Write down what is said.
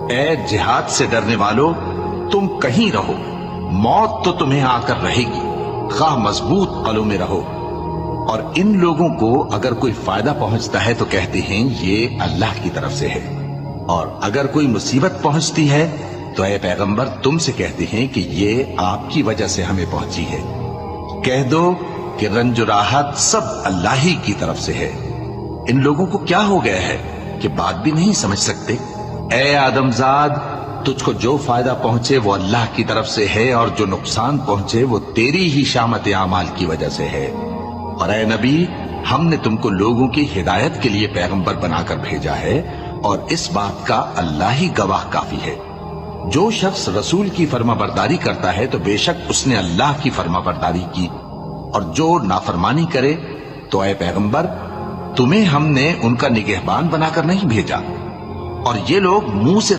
اے جہاد سے ڈرنے والو، تم کہیں رہو، موت تو تمہیں آ کر رہے گی، خواہ مضبوط قلعوں میں رہو۔ اور ان لوگوں کو اگر کوئی فائدہ پہنچتا ہے تو کہتے ہیں یہ اللہ کی طرف سے ہے، اور اگر کوئی مصیبت پہنچتی ہے تو اے پیغمبر تم سے کہتے ہیں کہ یہ آپ کی وجہ سے ہمیں پہنچی ہے۔ کہہ دو کہ رنج و راحت سب اللہ ہی کی طرف سے ہے۔ ان لوگوں کو کیا ہو گیا ہے کہ بات بھی نہیں سمجھ سکتے؟ اے آدم زاد، تجھ کو جو فائدہ پہنچے وہ اللہ کی طرف سے ہے، اور جو نقصان پہنچے وہ تیری ہی شامت اعمال کی وجہ سے ہے۔ اور اے نبی، ہم نے تم کو لوگوں کی ہدایت کے لیے پیغمبر بنا کر بھیجا ہے، اور اس بات کا اللہ ہی گواہ کافی ہے۔ جو شخص رسول کی فرما برداری کرتا ہے تو بے شک اس نے اللہ کی فرما برداری کی، اور جو نافرمانی کرے تو اے پیغمبر تمہیں ہم نے ان کا نگہبان بنا کر نہیں بھیجا، اور یہ لوگ منہ سے